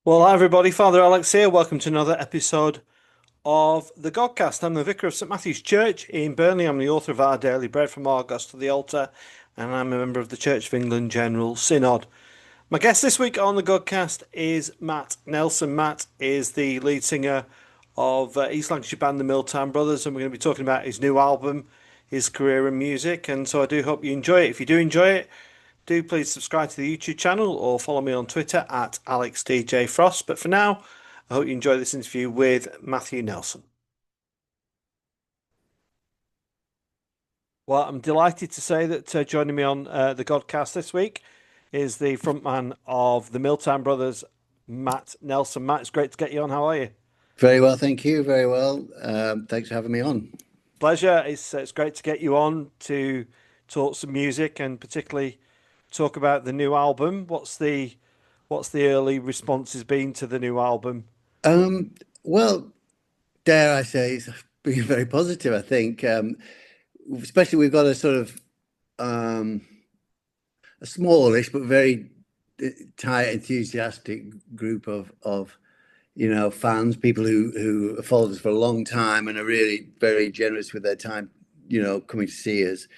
Well, hi everybody, Father Alex here. Welcome to another episode of the Godcast. I'm the Vicar of St Matthew's Church in Burnley. I'm the author of Our Daily Bread from Argos to the Altar, and I'm a member of the Church of England General Synod. My guest this week on the Godcast is Matt Nelson. Matt is the lead singer of East Lancashire band the Milltown Brothers, and we're going to be talking about his new album, his career in music. And so I do hope you enjoy it. If you do enjoy it, do please subscribe to the YouTube channel or follow me on Twitter at AlexDJFrost. But for now, I hope you enjoy this interview with Matthew Nelson. Well, I'm delighted to say that joining me on the Godcast this week is the frontman of the Milltown Brothers, Matt Nelson. Matt, it's great to get you on. How are you? Very well, thank you. Very well. Thanks for having me on. Pleasure. It's great to get you on to talk some music and particularly talk about the new album. What's the early responses been to the new album? Well, dare I say, it's been very positive, I think. Especially we've got a sort of a smallish but very tight, enthusiastic group of fans, people who have followed us for a long time and are really very generous with their time, coming to see us.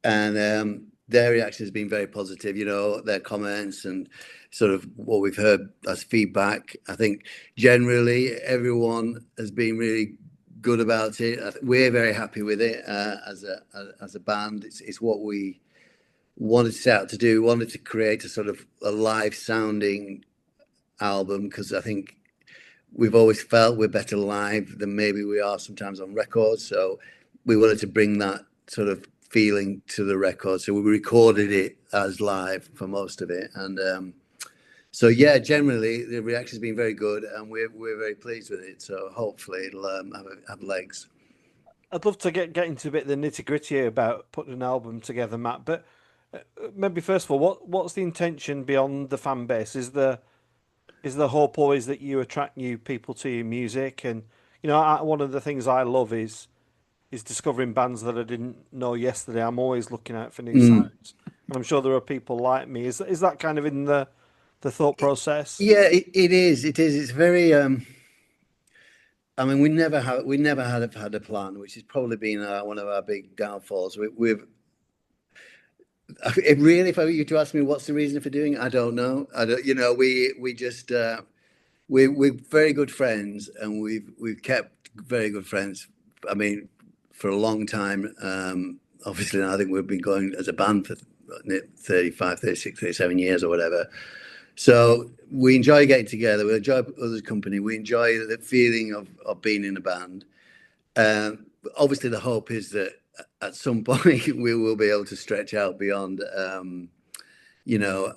And their reaction has been very positive, their comments and sort of what we've heard as feedback. I think generally everyone has been really good about it. We're very happy with it as a band. It's what we wanted to set out to do. We wanted to create a sort of a live sounding album because I think we've always felt we're better live than maybe we are sometimes on records. So we wanted to bring that sort of feeling to the record. So we recorded it as live for most of it. And so, yeah, generally the reaction's been very good and we're very pleased with it. So hopefully it'll have legs. I'd love to get into a bit of the nitty gritty about putting an album together, Matt. But maybe first of all, what's the intention beyond the fan base? Is the hope always that you attract new people to your music? And one of the things I love is discovering bands that I didn't know yesterday. I'm always looking out for new Mm. sounds, and I'm sure there are people like me. Is that kind of in the thought process? Yeah, it is. It is. It's very. I mean, we never had a plan, which has probably been one of our big downfalls. We've it really, if I were you to ask me what's the reason for doing it, I don't know. I don't. We just we're very good friends, and we've kept very good friends. I mean, for a long time. Obviously, I think we've been going as a band for 35, 36, 37 years or whatever. So we enjoy getting together. We enjoy others' company. We enjoy the feeling of being in a band. Obviously, the hope is that at some point we will be able to stretch out beyond,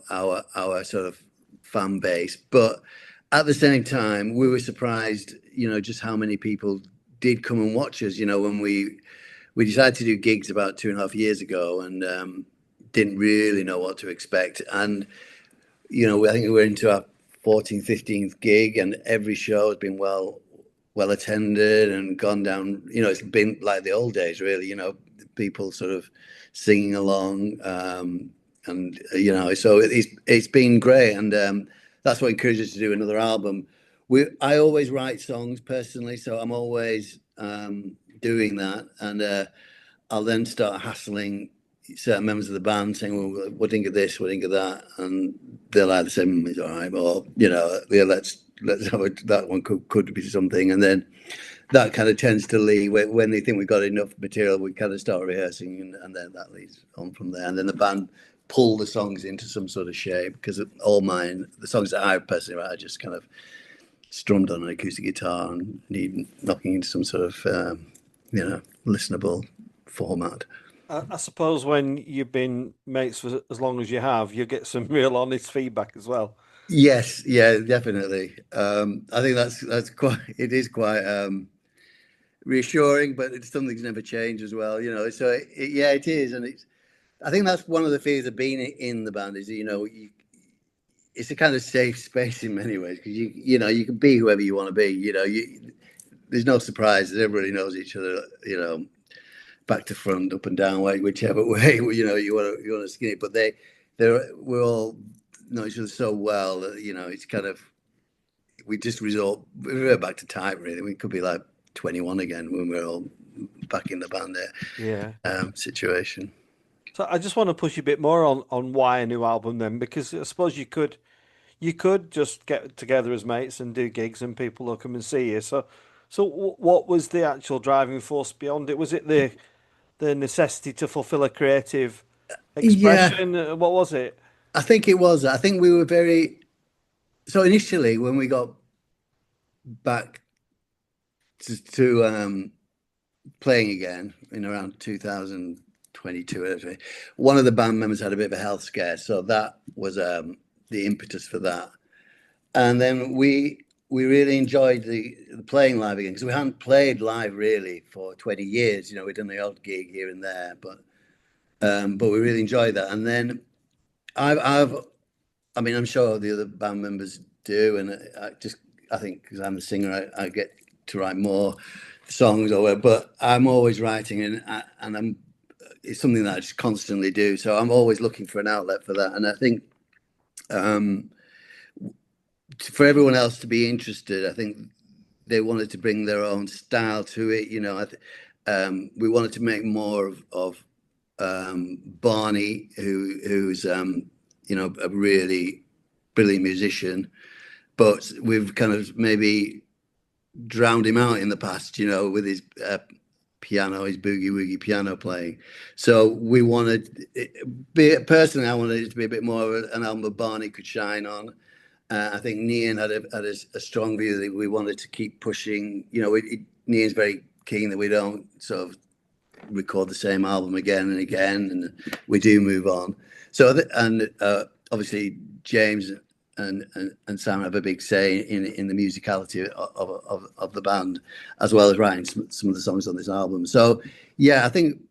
our sort of fan base. But at the same time, we were surprised, just how many people did come and watch us. When we decided to do gigs about 2.5 years ago, and didn't really know what to expect. And I think we're into our 14th, 15th gig, and every show has been well attended and gone down. It's been like the old days, really. People sort of singing along, and so it's been great, and that's what encouraged us to do another album. I always write songs personally, so I'm always doing that, and I'll then start hassling certain members of the band, saying, "Well, what do you think of this? What do you think of that?" And they'll either say, "It's all right," or yeah, let's have that one could be something, and then that kind of tends to lead when they think we've got enough material. We kind of start rehearsing, and then that leads on from there, and then the band pull the songs into some sort of shape because all the songs that I personally write, are just kind of strummed on an acoustic guitar and need knocking into some sort of listenable format. I suppose when you've been mates for as long as you have, you get some real honest feedback as well. Yes, yeah, definitely. I think that's quite. It is quite reassuring, but it's something that's never changed as well. So yeah, it is, and it's. I think that's one of the fears of being in the band is it's a kind of safe space in many ways because you can be whoever you want to be. There's no surprises. Everybody knows each other. Back to front, up and down, whichever way you want to skin it. But we all know each other so well that it's kind of we just revert back to type. Really, we could be like 21 again when we're all back in the band Yeah. situation. So I just want to push you a bit more on why a new album then, because I suppose you could just get together as mates and do gigs and people will come and see you. So what was the actual driving force beyond it? Was it the necessity to fulfill a creative Yeah, expression? What was it? I think it was. I think we were very. So initially, when we got back to playing again in around 2022, actually, one of the band members had a bit of a health scare, so that was the impetus for that. And then we really enjoyed the playing live again because we hadn't played live really for 20 years. You know, we'd done the odd gig here and there, but we really enjoyed that. And then I mean, I'm sure the other band members do, and I think because I'm the singer, I get to write more songs or whatever, but I'm always writing, and it's something that I just constantly do. So I'm always looking for an outlet for that, and I think for everyone else to be interested, I think they wanted to bring their own style to it. You know, we wanted to make more of Barney, who's you know, a really brilliant musician, but we've kind of maybe drowned him out in the past, you know, with his piano, his boogie woogie piano playing. So we wanted, personally, I wanted it to be a bit more of an album that Barney could shine on. I think Nian had a strong view that we wanted to keep pushing. You know, Nian's very keen that we don't sort of record the same album again and again, and we do move on. So obviously James and Sam have a big say in the musicality of the band, as well as writing some of the songs on this album. So yeah, I think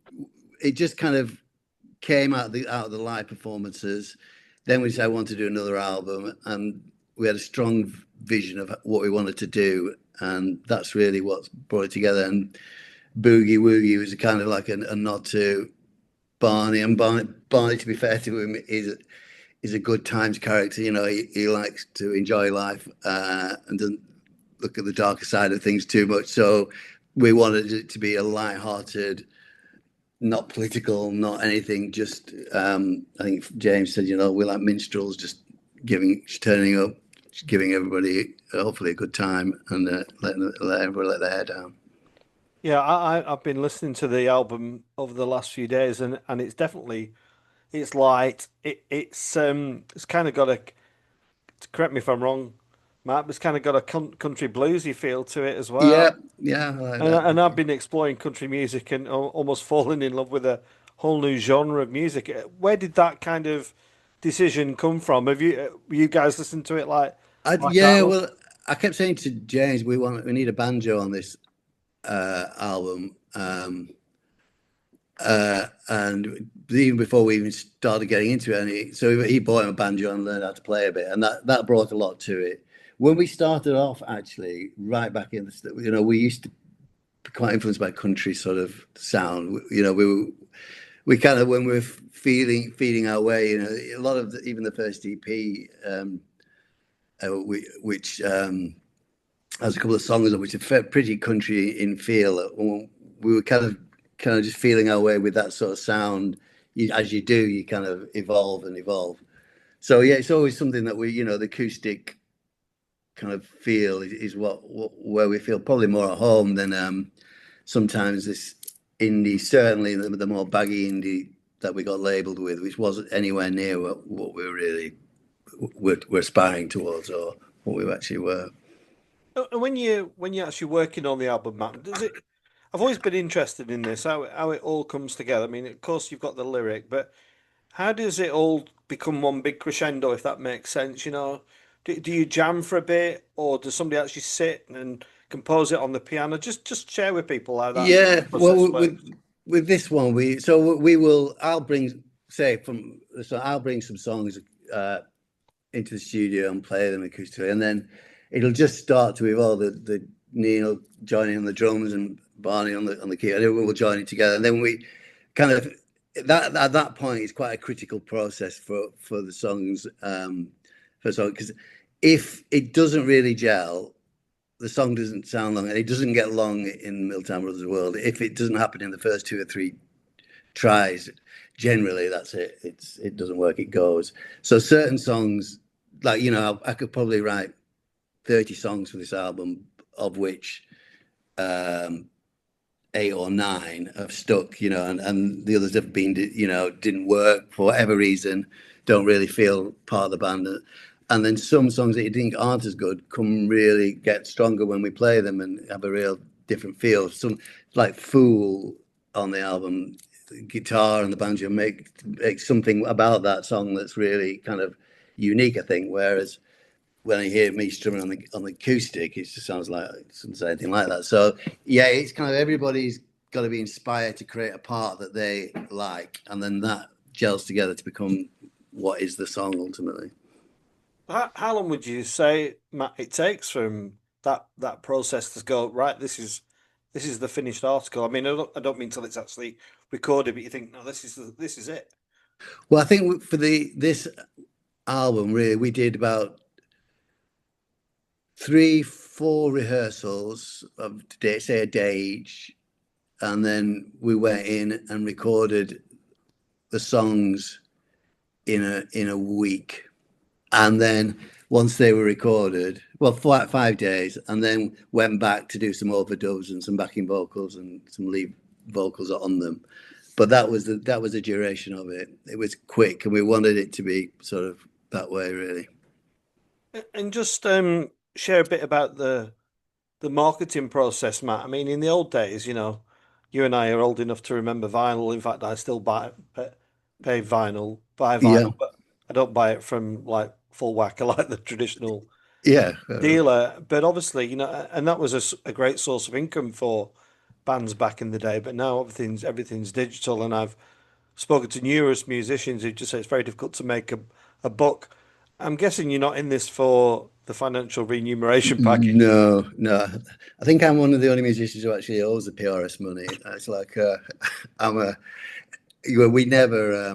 it just kind of came out of the live performances. Then we decided we wanted to do another album, and we had a strong vision of what we wanted to do, and that's really what brought it together. And Boogie Woogie was kind of like a nod to Barney, and Barney, to be fair to him, is a good times character. You know, he likes to enjoy life and doesn't look at the darker side of things too much. So we wanted it to be a light-hearted, not political, not anything. Just I think James said, you know, we're like minstrels, just turning up, just giving everybody hopefully a good time, and let everybody let their hair down. Yeah, I've been listening to the album over the last few days, and it's definitely it's light. It's kind of got a, correct me if I'm wrong, Matt, but it's kind of got a country bluesy feel to it as Yeah, well. yeah, I like And that. I've been exploring country music and almost falling in love with a whole new genre of music. Where did that kind of decision come from? Have you guys listened to it like I Yeah, was? well, I kept saying to James, we need a banjo on this album. And even before we even started getting into it, so he bought him a banjo and learned how to play a bit, and that brought a lot to it. When we started off, actually, right back in you know, we used to be quite influenced by country sort of sound. You know, we kind of, when we were feeding our way, you know, a lot of even the first EP, which has a couple of songs which are pretty country in feel. We were kind of just feeling our way with that sort of sound. As you do, you kind of evolve and evolve. So yeah, it's always something that we, you know, the acoustic kind of feel is where we feel probably more at home than sometimes this indie. Certainly, the more baggy indie that we got labelled with, which wasn't anywhere near what we were aspiring towards, or what we actually were. And when you're actually working on the album, Matt, does it? I've always been interested in this, how it all comes together. I mean, of course, you've got the lyric, but how does it all become one big crescendo, if that makes sense? You know, do you jam for a bit, or does somebody actually sit and compose it on the piano? Just share with people how that Yeah, process well, works. with this one, I'll bring, so I'll bring some songs into the studio and play them acoustically, and then it'll just start to evolve. The Neil joining on the drums and Barney on the keyboard, everyone will join it together, and then we kind of that at that point is quite a critical process for the songs, because if it doesn't really gel, the song doesn't sound long, and it doesn't get long in Milltown Brothers world. If it doesn't happen in the first 2 or 3 tries, generally that's it. It doesn't work. It goes. So certain songs, like I could probably write 30 songs for this album, of which 8 or 9 have stuck. And the others have been, didn't work for whatever reason. Don't really feel part of the band. And then some songs that you think aren't as good really get stronger when we play them and have a real different feel. Some like Fool on the album, the guitar and the banjo make something about that song that's really kind of unique, I think. Whereas when I hear me strumming on the acoustic, it just sounds like it doesn't say anything like that. So yeah, it's kind of everybody's got to be inspired to create a part that they like, and then that gels together to become what is the song ultimately. How long would you say, Matt, it takes from that process to go, right? This is the finished article. I mean, I don't mean till it's actually recorded, but you think, no, this is it. Well, I think for this album, really, we did about 3-4 rehearsals of say a day each, and then we went in and recorded the songs in a week. And then once they were recorded, well, 5 days, and then went back to do some overdubs and some backing vocals and some lead vocals on them. But that was the duration of it. It was quick, and we wanted it to be sort of that way, really. And just share a bit about the marketing process, Matt. I mean, in the old days, you and I are old enough to remember vinyl. In fact, I still buy vinyl, Yeah, but I don't buy it from like full whack. I like the traditional yeah, dealer. But obviously, and that was a great source of income for bands back in the day. But now everything's digital, and I've spoken to numerous musicians who just say it's very difficult to make a buck. I'm guessing you're not in this for the financial remuneration package. no, no. I think I'm one of the only musicians who actually owes the PRS money. It's like I'm a. We never.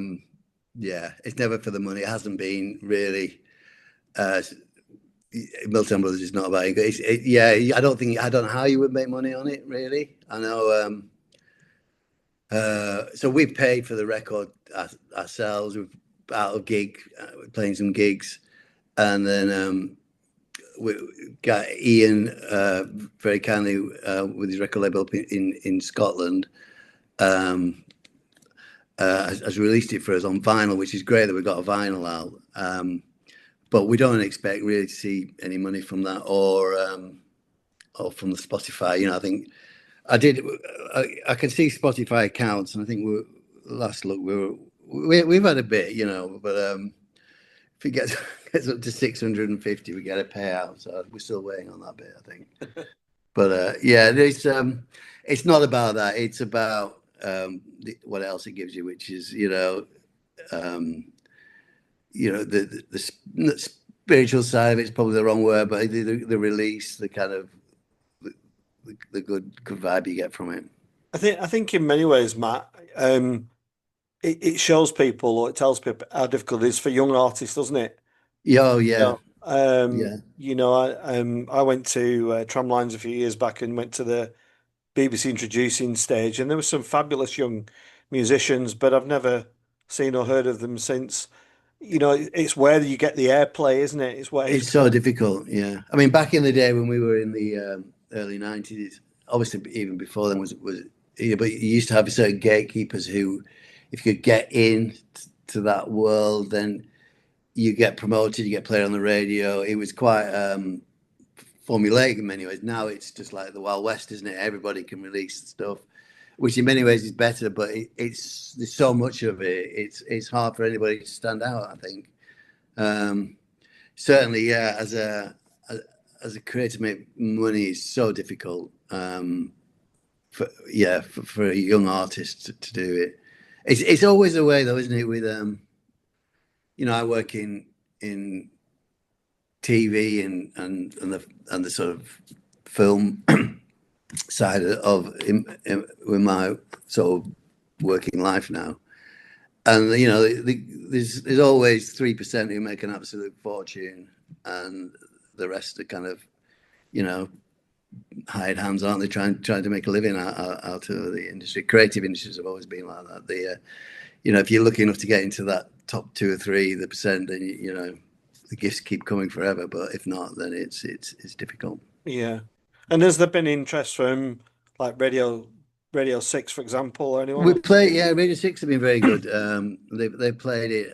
Yeah, it's never for the money. It hasn't been really. Milltown Brothers is not about it. Yeah, I don't know how you would make money on it. Really, I know. So we paid for the record ourselves. We've out of gig, playing some gigs, and then we got Ian very kindly with his record label in Scotland. Has released it for us on vinyl, which is great that we got a vinyl out. But we don't expect really to see any money from that or from the Spotify. I think I can see Spotify accounts, and I think last look we've had a bit, but if it gets up to 650, we get a payout. So we're still waiting on that bit, I think. But yeah, it's not about that. It's about what else it gives you, which is the spiritual side of it's probably the wrong word, but the release, the kind of the good vibe you get from it. I think in many ways, Matt, it shows people or it tells people how difficult it is for young artists, doesn't it? Oh yeah, Yeah. Um, yeah. I went to Tramlines a few years back and went to the BBC introducing stage, and there were some fabulous young musicians, but I've never seen or heard of them since. It's where you get the airplay, isn't it? It's where It's so difficult. Yeah, I mean, back in the day when we were in the early '90s, obviously even before then was yeah, but you used to have certain gatekeepers who, if you could get in to that world, then you get promoted, you get played on the radio. It was quite formulaic in many ways. Now it's just like the Wild West, isn't it? Everybody can release stuff, which in many ways is better, but there's so much of it. It's hard for anybody to stand out, I think. Certainly, yeah, as a creator, to make money is so difficult. For a young artist to do it, it's always a way though, isn't it? With I work in TV and the sort of film side of with my sort of working life now, and there's always 3% who make an absolute fortune, and the rest are kind of, you know, hired hands, aren't they? Trying to make a living out of the industry. Creative industries have always been like that. You know, if you're lucky enough to get into that top 2 or 3, the percent, then you know the gifts keep coming forever. But if not, then it's difficult. Yeah. And has there been interest from like Radio 6, for example, or We anyone? play, yeah. Radio Six have been very good. They played it,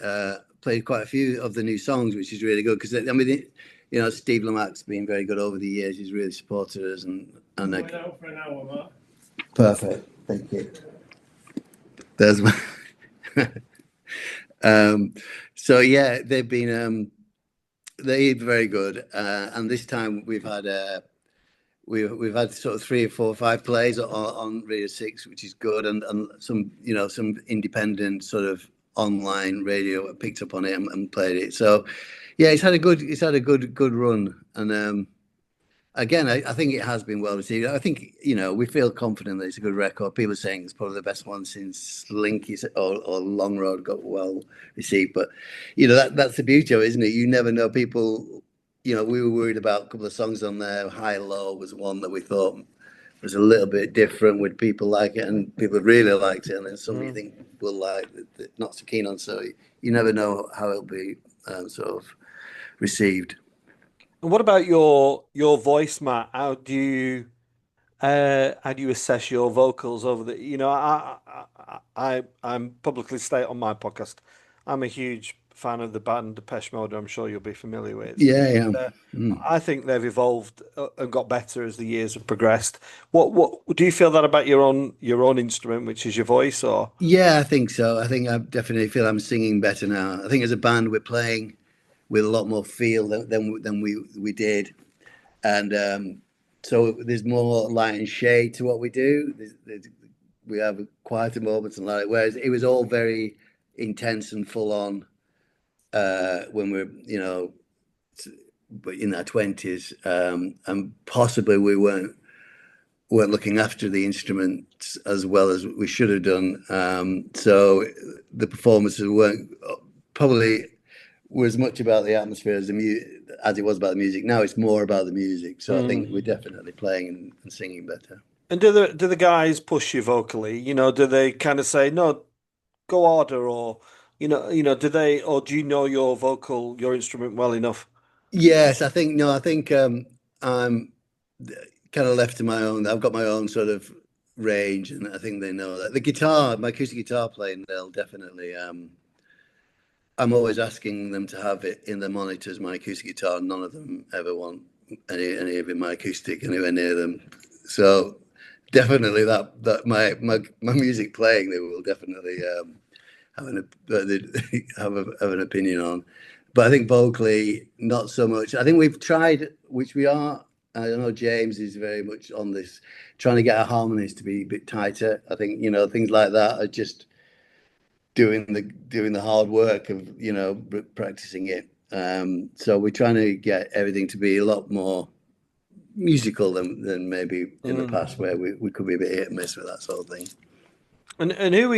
played quite a few of the new songs, which is really good because I mean, you know, Steve Lamac's been very good over the years. He's really supported us, and Going out for an hour, Mark. perfect. Thank you. There's my. So yeah, they're very good, and this time we've had we've had sort of 3 or 4 or 5 plays on Radio 6, which is good, and some, you know, some independent sort of online radio picked up on it and played it. So yeah, it's had a good run, and again, I think it has been well received. I think, you know, we feel confident that it's a good record. People are saying it's probably the best one since Slinky or Long Road got well received. But, you know, that's the beauty of it, isn't it? You never know. People, you know, we were worried about a couple of songs on there. High Low was one that we thought was a little bit different. Would people like it? And people really liked it. And then some you think will like it, not so keen on. So you never know how it'll be sort of received. And what about your voice, Matt? How do you assess your vocals over the, you know, I'm publicly state on my podcast, I'm a huge fan of the band Depeche Mode, I'm sure you'll be familiar with. Yeah, yeah. I think they've evolved and got better as the years have progressed. What do you feel that about your own instrument, which is your voice, or? Yeah, I think so. I think I definitely feel I'm singing better now. I think as a band we're playing with a lot more feel than we did, and so there's more light and shade to what we do. We have quieter moments and light, whereas it was all very intense and full on when we're, you know, in our 20s, and possibly we weren't looking after the instruments as well as we should have done. So the performances weren't probably were as much about the atmosphere as as it was about the music. Now it's more about the music. So I think we're definitely playing and singing better. And do the guys push you vocally? You know, do they kind of say, no, go harder, or do they, or do you know your instrument well enough? Yes, I think no, I think I'm kind of left to my own. I've got my own sort of range, and I think they know that. The guitar, my acoustic guitar playing, they'll definitely. I'm always asking them to have it in the monitors, my acoustic guitar. None of them ever want any of it, my acoustic, anywhere near them. So definitely that my music playing, they will definitely have an opinion on. But I think vocally, not so much. I think we've tried, which we are. I know James is very much on this, trying to get our harmonies to be a bit tighter. I think, you know, things like that are just doing the hard work of, you know, practicing it. So we're trying to get everything to be a lot more musical than maybe in the past, where we could be a bit hit and miss with that sort of thing. And who were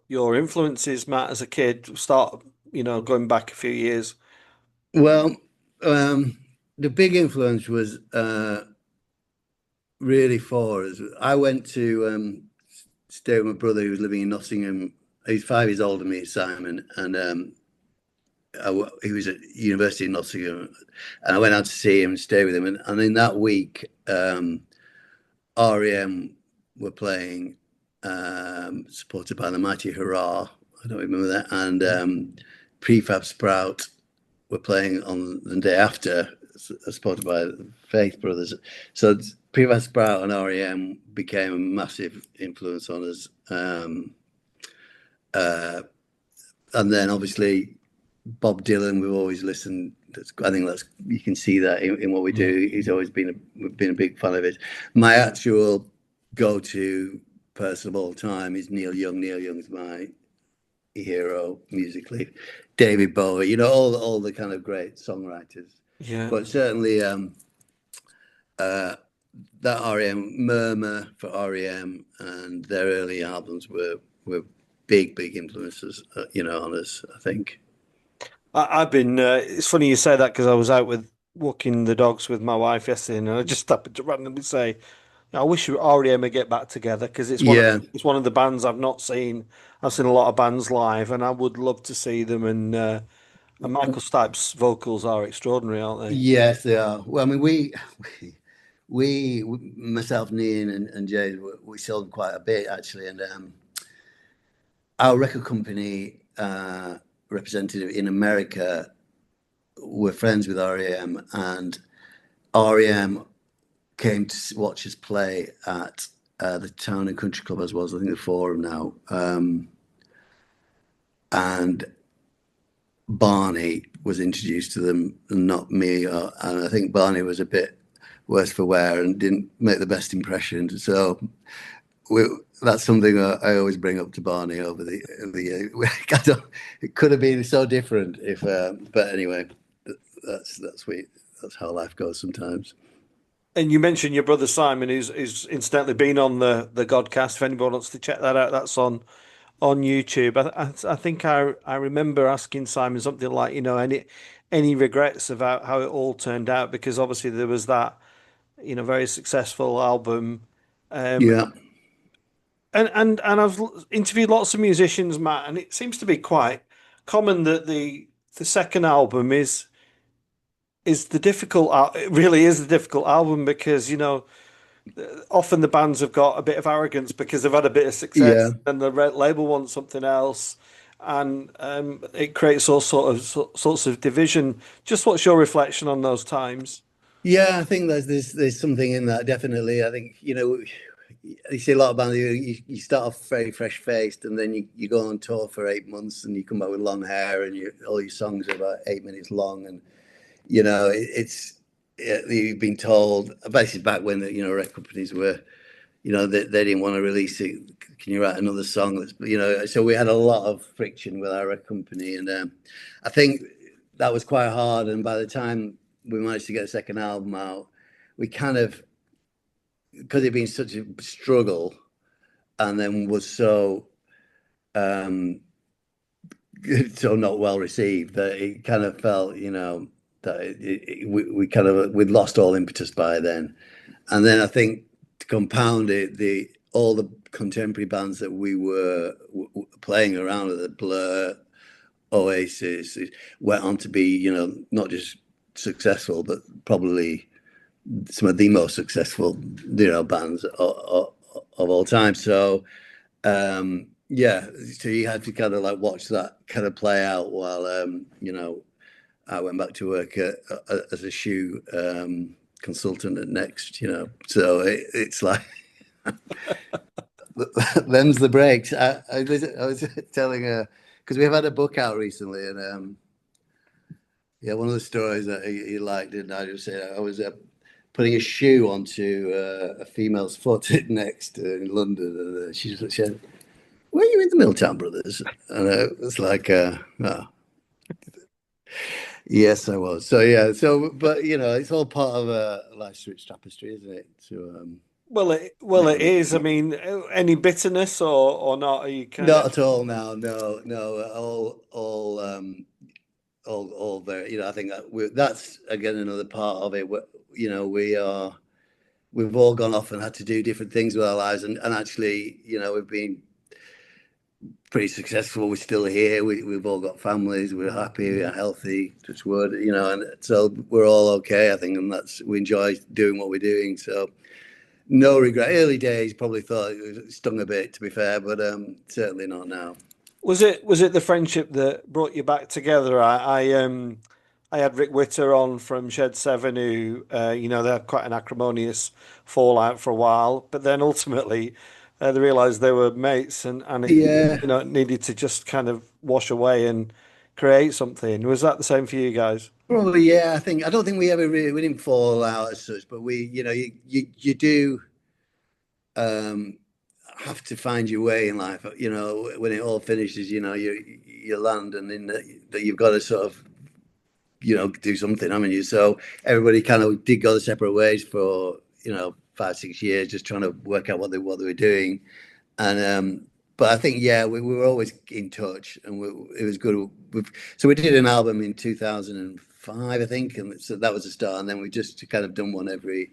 your influences, Matt, as a kid? Start, going back a few years. Well, the big influence was really for us. I went to stay with my brother who was living in Nottingham. He's 5 years older than me, Simon, and he was at university in Nottingham, and I went out to see him and stay with him. And in that week, REM were playing, supported by the Mighty Hurrah. I don't remember that. And Prefab Sprout were playing on the day after, supported by the Faith Brothers. So Prefab Sprout and REM became a massive influence on us. And then obviously Bob Dylan, we've always listened. I think you can see that in what we do. He's always been a big fan of it. My actual go-to person of all time is Neil Young. Neil Young's my hero musically. David Bowie, all the kind of great songwriters. Yeah. But certainly that REM, Murmur for REM, and their early albums were big influences, on us, I think. I've been. It's funny you say that because I was out with walking the dogs with my wife yesterday, and I just happened to randomly say, "I wish REM would get back together because Yeah, it's one of the bands I've not seen. I've seen a lot of bands live, and I would love to see them." And Michael Stipe's vocals are extraordinary, aren't they? yes, they are. Well, I mean, myself, Nian, and Jay, we sold quite a bit actually, and our record company representative in America were friends with REM, and REM came to watch us play at the Town and Country Club, as was I think the Forum now, and Barney was introduced to them, and not me. And I think Barney was a bit worse for wear and didn't make the best impression. So that's something I always bring up to Barney over the year. It could have been so different if, but anyway, that's how life goes sometimes. And you mentioned your brother Simon, who's incidentally been on the Godcast. If anyone wants to check that out, that's on YouTube. I think I remember asking Simon something like, any regrets about how it all turned out, because obviously there was that, very successful album. Yeah, And I've interviewed lots of musicians, Matt, and it seems to be quite common that the second album is the difficult. It really is the difficult album because often the bands have got a bit of arrogance because they've had a bit of yeah. success, and the label wants something else, and it creates all sorts of division. Just what's your reflection on those times? Yeah, I think there's something in that, definitely. I think, you see a lot of bands, you start off very fresh faced, and then you go on tour for 8 months, and you come back with long hair, and all your songs are about 8 minutes long, and you've been told, basically back when record companies were, they didn't want to release it. Can you write another song? So we had a lot of friction with our record company, and I think that was quite hard. And by the time we managed to get a second album out, we kind of, because it'd been such a struggle, and then was so so not well received, that it kind of felt, that we'd lost all impetus by then. And then I think to compound it, all the contemporary bands that we were playing around at, the Blur, Oasis, went on to be, not just successful, but probably some of the most successful, bands of all time. So, yeah, so you had to kind of like watch that kind of play out while, I went back to work as a shoe consultant at Next, So it's like, them's the breaks. I was telling her, because we've had a book out recently, and yeah, one of the stories that he liked, and I just said I was putting a shoe onto a female's foot at Next in London, and she said, "Were you in the Milltown Brothers?" And it was like, oh. Yes, I was. So yeah, but it's all part of a life's rich tapestry, isn't it? So Well, it is. I mean, any bitterness or not? Are you kind not of at all now. No, all very. I think that's again another part of it. We've all gone off and had to do different things with our lives, and actually, we've been pretty successful. We're still here. We've all got families. We're happy. We're healthy. Touch wood. And so we're all okay, I think, and we enjoy doing what we're doing. So no regret. Early days probably thought it stung a bit, to be fair, but certainly not now. Was it the friendship that brought you back together? I had Rick Witter on from Shed Seven, who they had quite an acrimonious fallout for a while, but then ultimately they realised they were mates, and it Yeah, it needed to just kind of wash away and create something. Was that the same for you guys? probably. Yeah, I don't think we didn't fall out as such, but you do have to find your way in life. When it all finishes, you land, and that you've got to sort of do something, haven't you? So everybody kind of did go their separate ways for 5-6 years, just trying to work out what they were doing, and but I think we were always in touch, and it was good. So we did an album in 2005, I think, and so that was a start. And then we just kind of done one every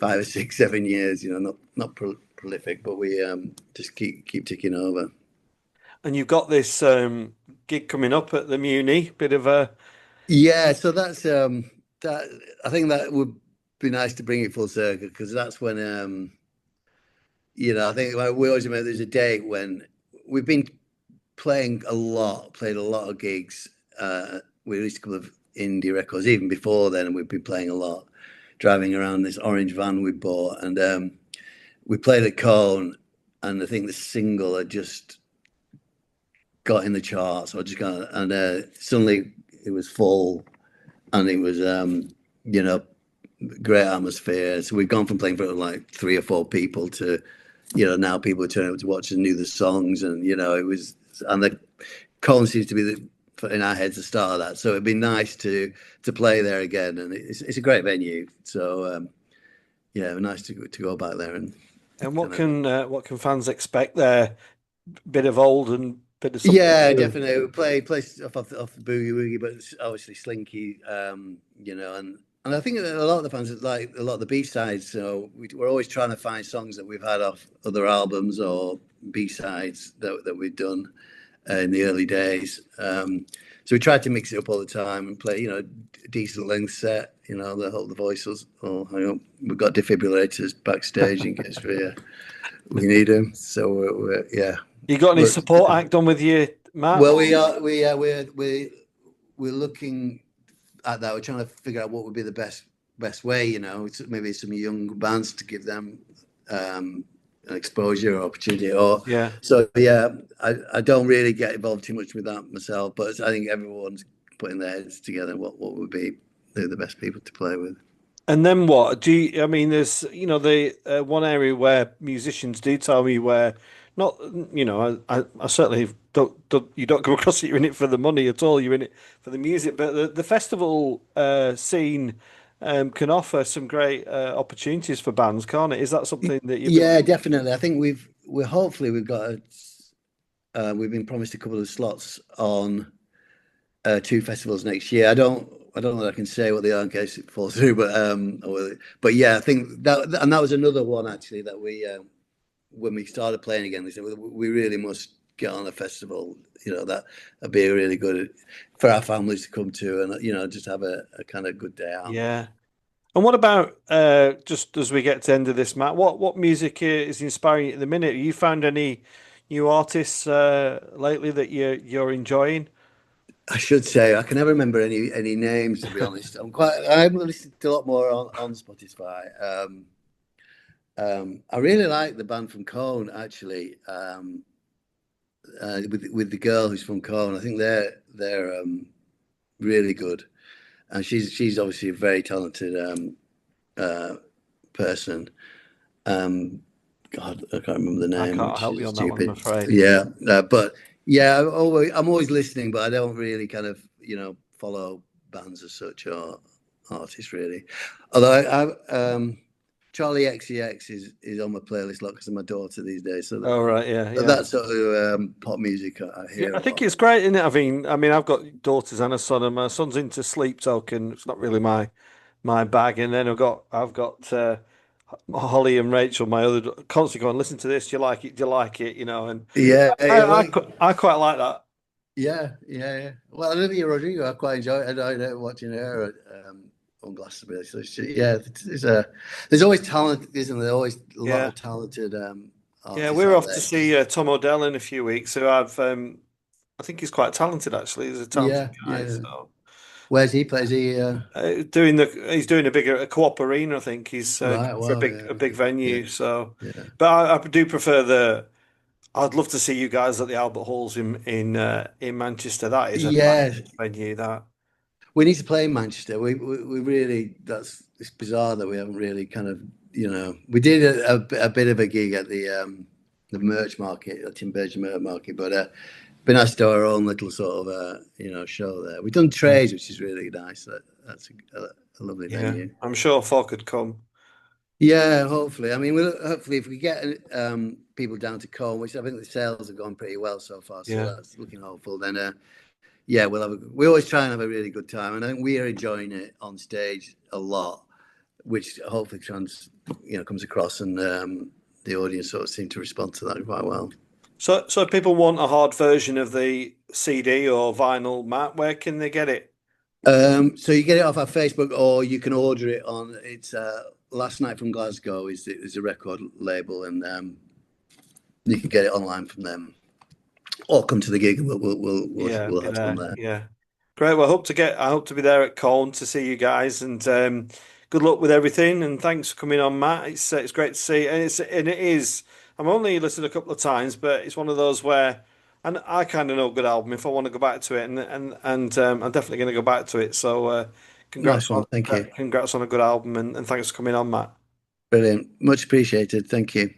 5 or 6, 7 years. You know, not prolific, but we just keep ticking over. And you've got this gig coming up at the Muni, bit of a So that's that. I think that would be nice to bring it full circle, because that's when I think we always remember there's a date when we've been played a lot of gigs. We released a couple of indie records even before then, and we've been playing a lot, driving around this orange van we bought, and we played at Colne, and I think the single had just got in the charts, and suddenly it was full, and it was great atmosphere. So we've gone from playing for like 3 or 4 people to now people are turning up to watch and knew the songs, and it was, and the Colne seems to be in our heads the start of that. So it'd be nice to play there again, and it's a great venue. So nice to go back there and what can fans expect there? Bit of old and bit of something. Yeah, definitely. We play off the Boogie Woogie, but it's obviously Slinky, and I think a lot of the fans like a lot of the B-sides. So we're always trying to find songs that we've had off other albums or B-sides that we've done in the early days. So we tried to mix it up all the time and play, a decent length set. The voices. Oh, hang on, we've got defibrillators backstage in case we need them. So we're You got any support act on with you, Matt? Well, we're looking at that. We're trying to figure out what would be the best way. Maybe some young bands to give them an exposure or opportunity. I don't really get involved too much with that myself, but I think everyone's putting their heads together. What would be the best people to play with? And then what? There's the one area where musicians do tell me where. Not, I certainly don't. You don't come across it. You're in it for the money at all. You're in it for the music. But the festival scene can offer some great opportunities for bands, can't it? Is that something that you? Yeah, definitely. I think we've got. We've been promised a couple of slots on 2 festivals next year. I don't know that I can say what they are in case it falls through, but yeah, I think that was another one actually that we. When we started playing again, they said we really must get on a festival. That'd be really good for our families to come to, and just have a kind of good day out. Yeah. And what about just as we get to the end of this, Matt? What music is inspiring you at the minute? Have you found any new artists lately that you're enjoying? I should say I can never remember any names, to be honest. I'm listening to a lot more on Spotify. I really like the band from Colne, actually, with the girl who's from Colne. I think they're really good, and she's obviously a very talented person. God, I can't remember the name. I can't help you on that one, I'm afraid. Yeah, but yeah, I'm always listening, but I don't really kind of follow bands as such or artists really. Although I Charlie XCX is on my playlist a lot because of my daughter these days. So that sort of pop music I hear. I think it's great, isn't it? I mean, I've got daughters and a son, and my son's into Sleep Token. It's not really my bag. And then I've got Holly and Rachel, my other, constantly going, listen to this. Do you like it? Do you like it? And I quite like that. Yeah. Well, Olivia Rodrigo, I quite enjoy watching her on Glastonbury. So there's always talent, isn't there? Always a lot of talented artists. Yeah, we're off to see Tom Odell in a few weeks. So I think he's quite talented actually. He's a talented guy. Yeah. So. Where's he play? Is he he's doing a co-op arena, I think. He's for a big venue. Yeah. So yeah. But I do prefer I'd love to see you guys at the Albert Halls in Manchester. That is a venue that. We need to play in Manchester. We really, it's bizarre that we haven't really kind of, we did a bit of a gig at the merch market, the Tim Burgess merch market, but been asked to do our own little sort of show there. We've done Trays, which is really nice. That's a lovely venue. I'm sure folk could come. Yeah, hopefully. I mean, hopefully if we get people down to Colne, which I think the sales have gone pretty well so far, so Yeah. that's looking hopeful. Then, yeah, we always try and have a really good time, and I think we are enjoying it on stage a lot, which hopefully comes across, and the audience sort of seem to respond to that quite well. So if people want a hard version of the CD or vinyl, Matt, where can they get it? So you get it off our Facebook, or you can order it on. It's Last Night from Glasgow is a record label, and you can get it online from them, or come to the gig. We'll have some there. Yeah. Great. Well, I hope to be there at Colne to see you guys, and good luck with everything. And thanks for coming on, Matt. It's great to see, and it is. I'm only listened a couple of times, but it's one of those where, and I kind of know a good album if I want to go back to it, and I'm definitely going to go back to it. So, Nice one. Thank you. congrats on a good album, and thanks for coming on, Matt. Brilliant. Much appreciated. Thank you.